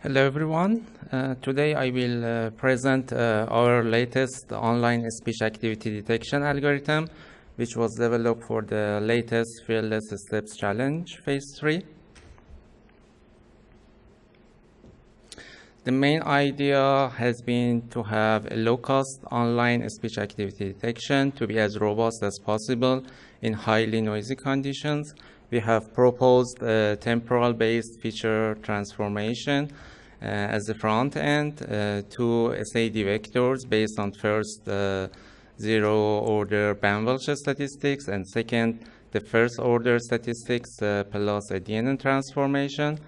Hello everyone. Today I will present our latest online speech activity detection algorithm, which was developed for the latest Fearless Steps Challenge Phase 3. The main idea has been to have a low-cost online speech activity detection to be as robust as possible in highly noisy conditions. We have proposed a temporal-based feature transformation as the front end, two SAD vectors based on first zero-order Banwelsch statistics, and second, the first-order statistics plus a DNN transformation.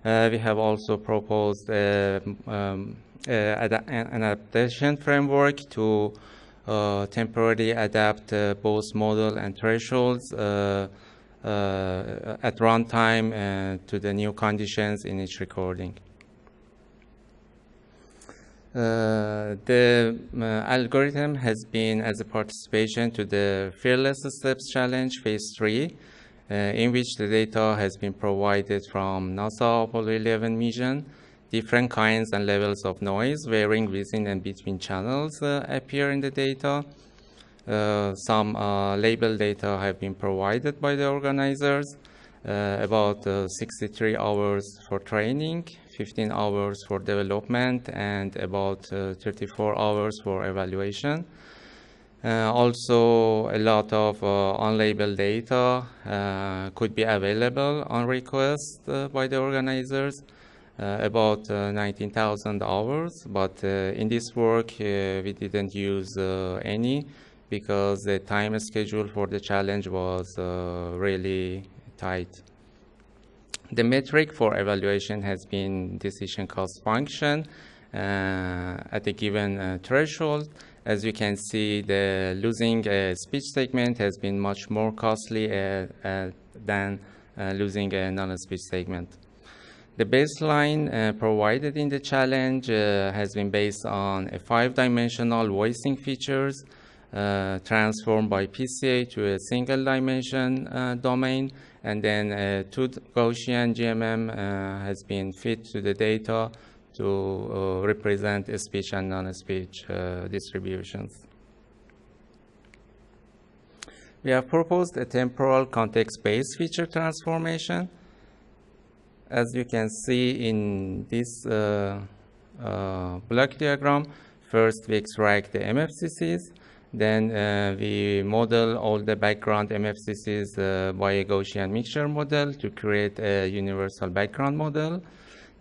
We have also proposed an adaptation framework to temporarily adapt both model and thresholds at runtime to the new conditions in each recording. The algorithm has been as a participation to the Fearless Steps Challenge Phase 3, in which the data has been provided from NASA Apollo 11 mission. Different kinds and levels of noise varying within and between channels appear in the data. Some label data have been provided by the organizers, about 63 hours for training, 15 hours for development, and about 34 hours for evaluation. Also, a lot of unlabeled data could be available on request by the organizers, about 19,000 hours, but in this work we didn't use any because the time schedule for the challenge was really tight. The metric for evaluation has been decision cost function at a given threshold. As you can see, the losing a speech segment has been much more costly than losing a non-speech segment. The baseline provided in the challenge has been based on a 5-dimensional voicing features transformed by PCA to a single dimension domain, and then 2 Gaussian GMM has been fed to the data to represent speech and non-speech distributions. We have proposed a temporal context-based feature transformation. As you can see in this block diagram, first we extract the MFCCs, then we model all the background MFCCs by a Gaussian mixture model to create a universal background model.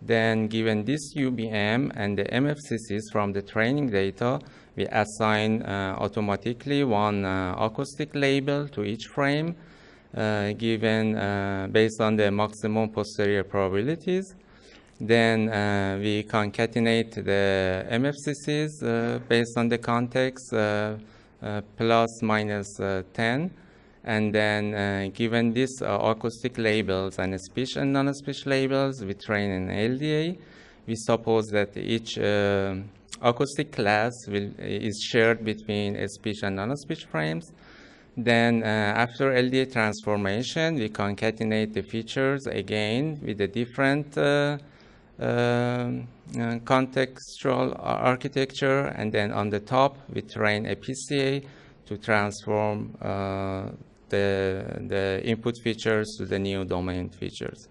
Then, given this UBM and the MFCCs from the training data, we assign automatically one acoustic label to each frame, given based on the maximum posterior probabilities. Then we concatenate the MFCCs based on the context plus minus 10. And then given these acoustic labels and speech and non-speech labels, we train an LDA. We suppose that each acoustic class is shared between speech and non-speech frames. Then after LDA transformation, we concatenate the features again with a different contextual architecture, and then on the top we train a PCA to transform the input features to the new domain features.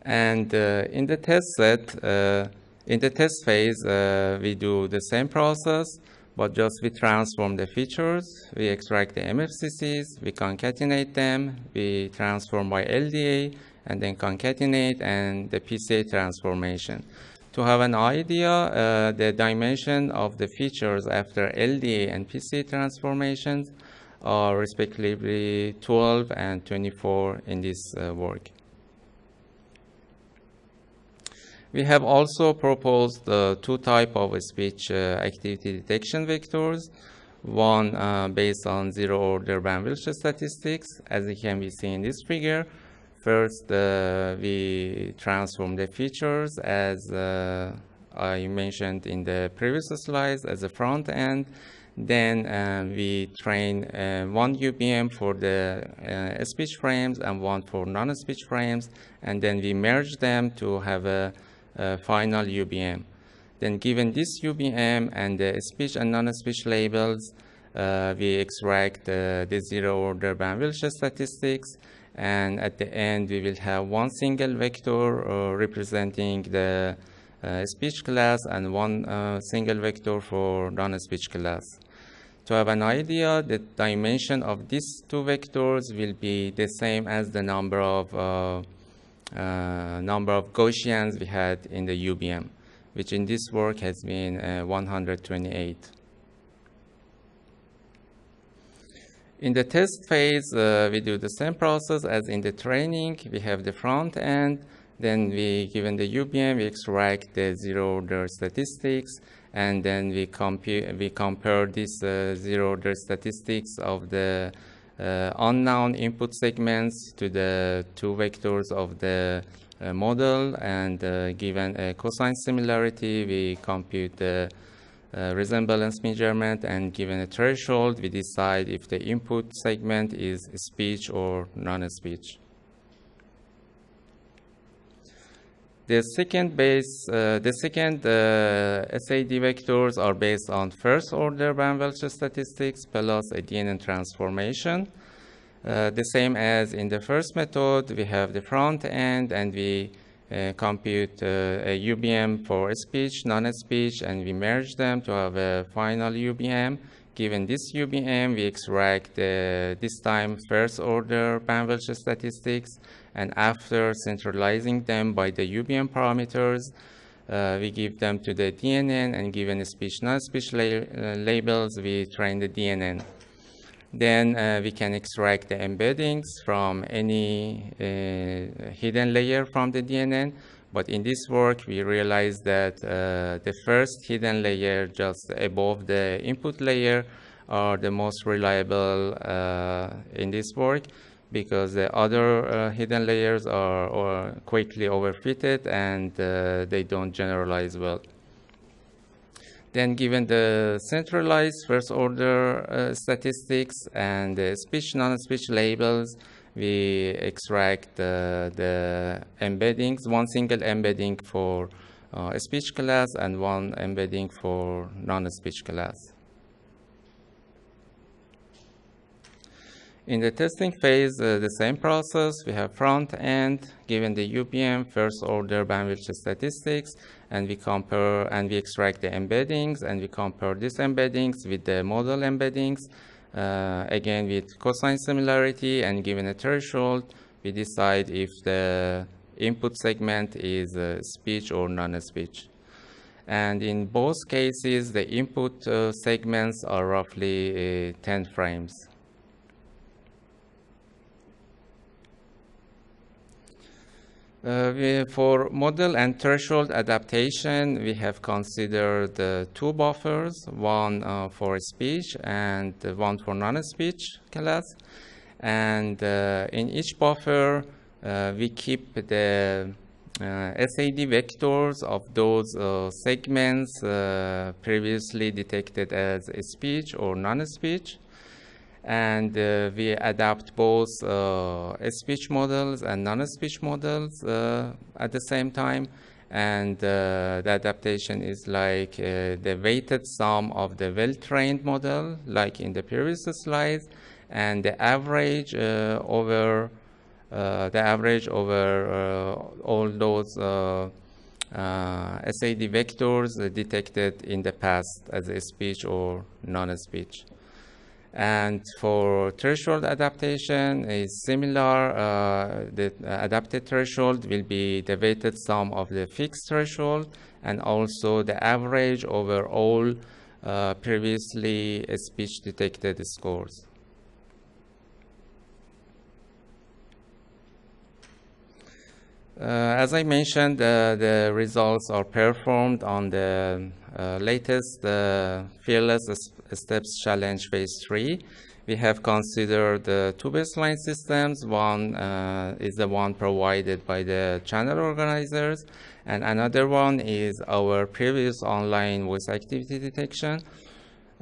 And in the test set, in the test phase, we do the same process, but just we transform the features. We extract the MFCCs, we concatenate them, we transform by LDA, and then concatenate, and the PCA transformation. To have an idea, the dimension of the features after LDA and PCA transformations are respectively 12 and 24 in this work. We have also proposed two types of speech activity detection vectors. One based on zero-order Banwelsch statistics, as it can be seen in this figure. First, we transform the features as I mentioned in the previous slides as a front end. Then we train one UBM for the speech frames and one for non-speech frames, and then we merge them to have a final UBM. Then given this UBM and the speech and non-speech labels, we extract the zero-order bandwidth statistics, and at the end we will have one single vector representing the speech class and one single vector for non-speech class. To have an idea, the dimension of these two vectors will be the same as the number of Gaussians we had in the UBM, which in this work has been 128. In the test phase, we do the same process as in the training. We have the front end, then given the UBM, we extract the zero-order statistics, and then we compare these zero-order statistics of the unknown input segments to the two vectors of the model, and given a cosine similarity, we compute the resemblance measurement, and given a threshold, we decide if the input segment is speech or non-speech. The second SAD vectors are based on first-order bandwidth statistics plus a DNN transformation. The same as in the first method, we have the front end, and we compute a UBM for speech, non-speech, and we merge them to have a final UBM. Given this UBM, we extract this time first-order bandwidth statistics, and after centralizing them by the UBM parameters, we give them to the DNN, and given speech, non-speech labels, we train the DNN. Then we can extract the embeddings from any hidden layer from the DNN. But in this work, we realize that the first hidden layer just above the input layer are the most reliable in this work, because the other hidden layers are quickly overfitted and they don't generalize well. Then given the centralized first-order statistics and the speech, non-speech labels, we extract the embeddings, one single embedding for a speech class and one embedding for non-speech class. In the testing phase, the same process. We have front end, given the UBM, first-order bandwidth statistics, and we compare and we extract the embeddings, and we compare these embeddings with the model embeddings. Again, with cosine similarity, and given a threshold, we decide if the input segment is speech or non-speech. And in both cases, the input segments are roughly 10 frames. For model and threshold adaptation, we have considered two buffers, one for speech and one for non-speech class. And in each buffer, we keep the SAD vectors of those segments previously detected as speech or non-speech. And we adapt both speech models and non-speech models at the same time. And the adaptation is like the weighted sum of the well-trained model, like in the previous slides, and the average over all those SAD vectors detected in the past as a speech or non-speech. And for threshold adaptation is similar. The adapted threshold will be the weighted sum of the fixed threshold and also the average over all previously speech detected scores. As I mentioned, the results are performed on the latest Fearless Steps Challenge Phase 3. We have considered two baseline systems. One is the one provided by the channel organizers, and another one is our previous online voice activity detection.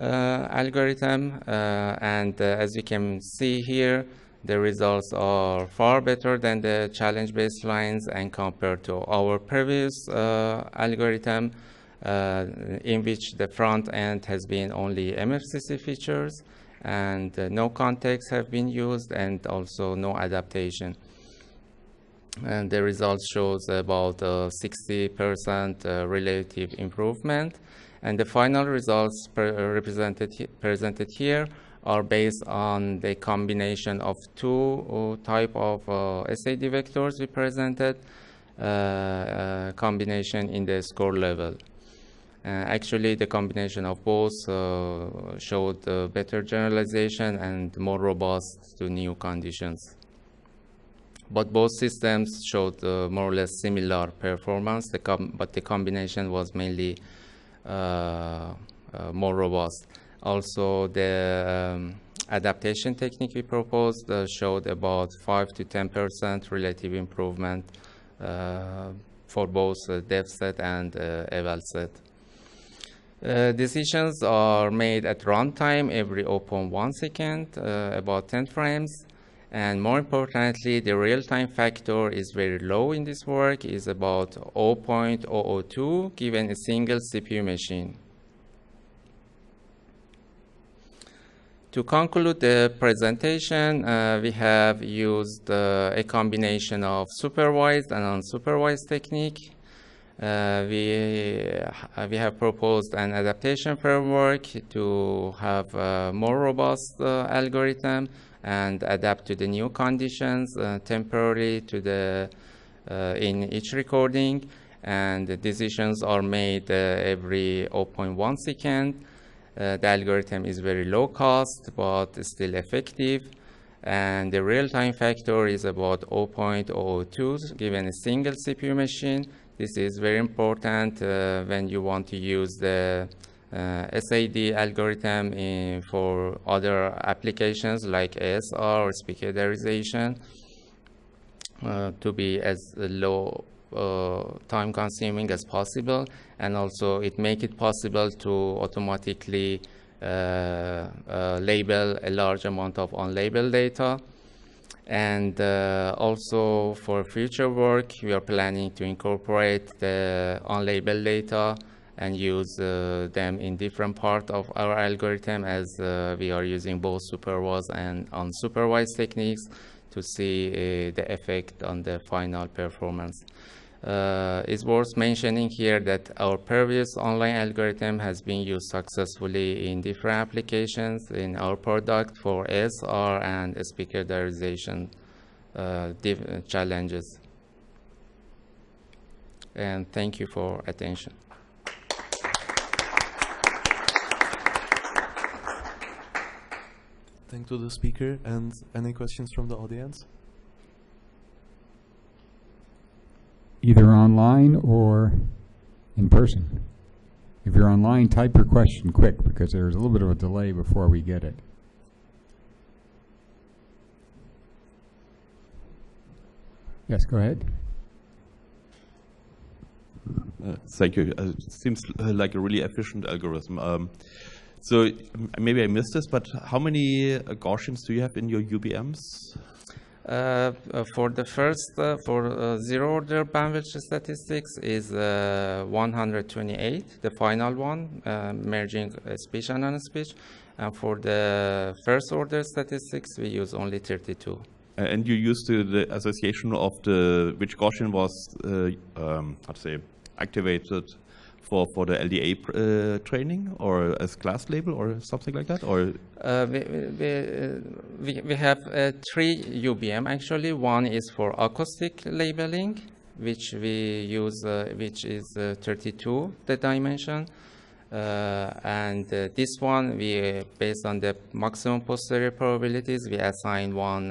algorithm, and as you can see here, the results are far better than the challenge baselines, and compared to our previous algorithm, in which the front end has been only MFCC features, and no context have been used, and also no adaptation. And the results shows about 60% relative improvement. And the final results presented here are based on the combination of two type of SAD vectors we presented, combination in the score level. Actually, the combination of both showed better generalization and more robust to new conditions. But both systems showed more or less similar performance, but the combination was mainly more robust. Also, the adaptation technique we proposed showed about 5 to 10% relative improvement for both dev set and eval set. Decisions are made at runtime every 0.1 second, about 10 frames. And more importantly, the real-time factor is very low in this work, is about 0.002 given a single CPU machine. To conclude the presentation, we have used a combination of supervised and unsupervised technique. We have proposed an adaptation framework to have a more robust algorithm and adapt to the new conditions temporarily to the in each recording, and the decisions are made every 0.1 second. The algorithm is very low cost but still effective, and the real-time factor is about 0.002 given a single CPU machine. This is very important when you want to use the SAD algorithm for other applications like ASR or speaker diarization to be as low time consuming as possible, and also it makes it possible to automatically label a large amount of unlabeled data. And also for future work, we are planning to incorporate the unlabeled data and use them in different parts of our algorithm, as we are using both supervised and unsupervised techniques to see the effect on the final performance. It's worth mentioning here that our previous online algorithm has been used successfully in different applications in our product for ASR and speaker diarization challenges. And thank you for attention. Thank you to the speaker. And any questions from the audience? Either online or in person. If you're online, type your question quick, because there's a little bit of a delay before we get it. Yes, go ahead. Thank you. It seems like a really efficient algorithm. So maybe I missed this, but how many Gaussians do you have in your UBMs? For the first, for zero-order bandwidth statistics is 128, the final one, merging speech and non-speech. And for the first-order statistics, we use only 32. And you used the association of which Gaussian was, how to say, activated for the LDA training, or as class label or something like that, or? We have 3 UBM actually. One is for acoustic labeling, which we use, which is 32, the dimension. And this one, we based on the maximum posterior probabilities, we assign one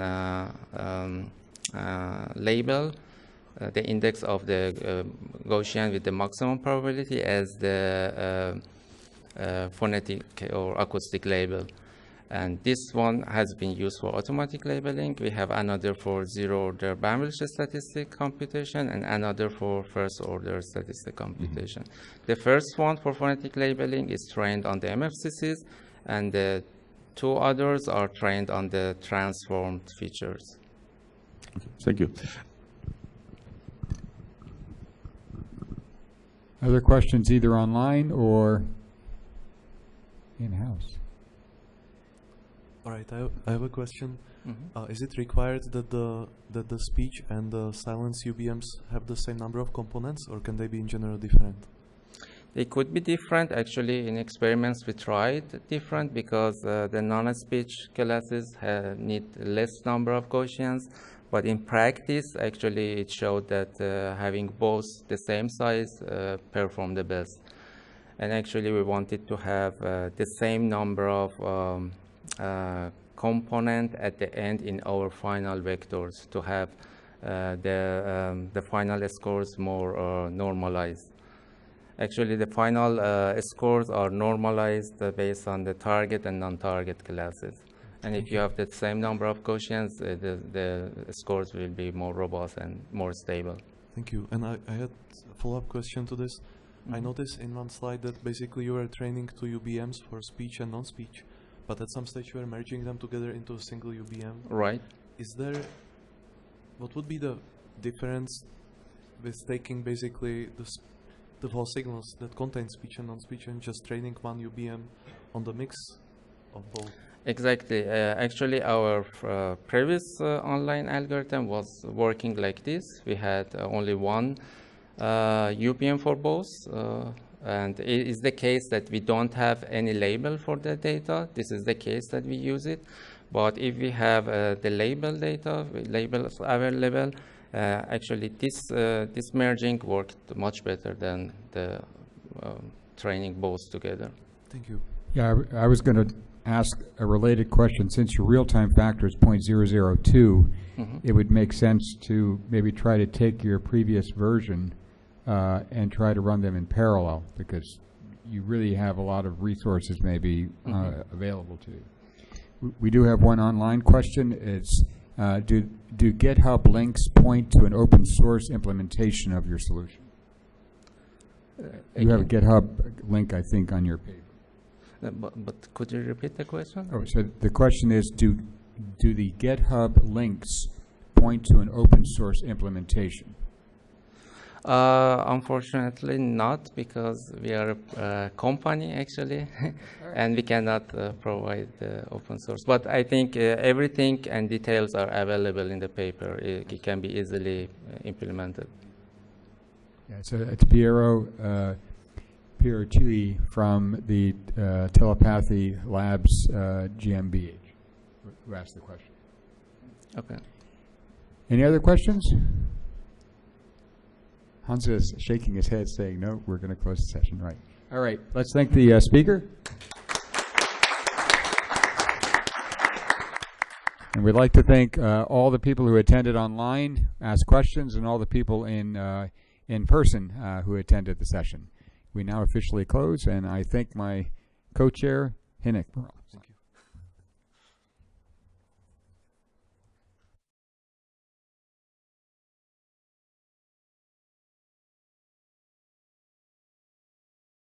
label, the index of the Gaussian with the maximum probability as the phonetic or acoustic label. And this one has been used for automatic labeling. We have another for zero-order bandwidth statistic computation and another for first-order statistic computation. The first one for phonetic labeling is trained on the MFCCs, and the two others are trained on the transformed features. Thank you. Other questions either online or in-house? All right, I have a question. Is it required that the speech and the silence UBMs have the same number of components, or can they be in general different? They could be different. Actually, in experiments, we tried different because the non-speech classes need less number of Gaussians. But in practice, actually, it showed that having both the same size performed the best. And actually, we wanted to have the same number of component at the end in our final vectors to have the final scores more normalized. Actually, the final scores are normalized based on the target and non-target classes. And if you have the same number of Gaussians, the scores will be more robust and more stable. Thank you. And I had a follow-up question to this. I noticed in one slide that basically you were training two UBMs for speech and non-speech, but at some stage you were merging them together into a single UBM. Right. What would be the difference with taking basically the raw signals that contain speech and non-speech and just training one UBM on the mix of both? Exactly. Actually, our previous online algorithm was working like this. We had only one UPM for both, and it is the case that we don't have any label for the data. This is the case that we use it. But if we have the label data, labels available, actually this merging worked much better than the training both together. Thank you. Yeah, I was going to ask a related question. Since your real-time factor is 0.002, it would make sense to maybe try to take your previous version and try to run them in parallel, because you really have a lot of resources maybe available to you. We do have one online question. It's do GitHub links point to an open source implementation of your solution? You have a GitHub link, I think, on your paper. But could you repeat the question? Oh, so the question is, do the GitHub links point to an open source implementation? Unfortunately not, because we are a company actually, and we cannot provide open source. But I think everything and details are available in the paper. It can be easily implemented. Yeah, so it's Piero Tui from the Telepathy Labs GmbH who asked the question. Okay. Any other questions? Hans is shaking his head saying, no, we're going to close the session. Right. All right. Let's thank the speaker. And we'd like to thank all the people who attended online, asked questions, and all the people in person who attended the session. We now officially close, and I thank my co-chair, Hinek.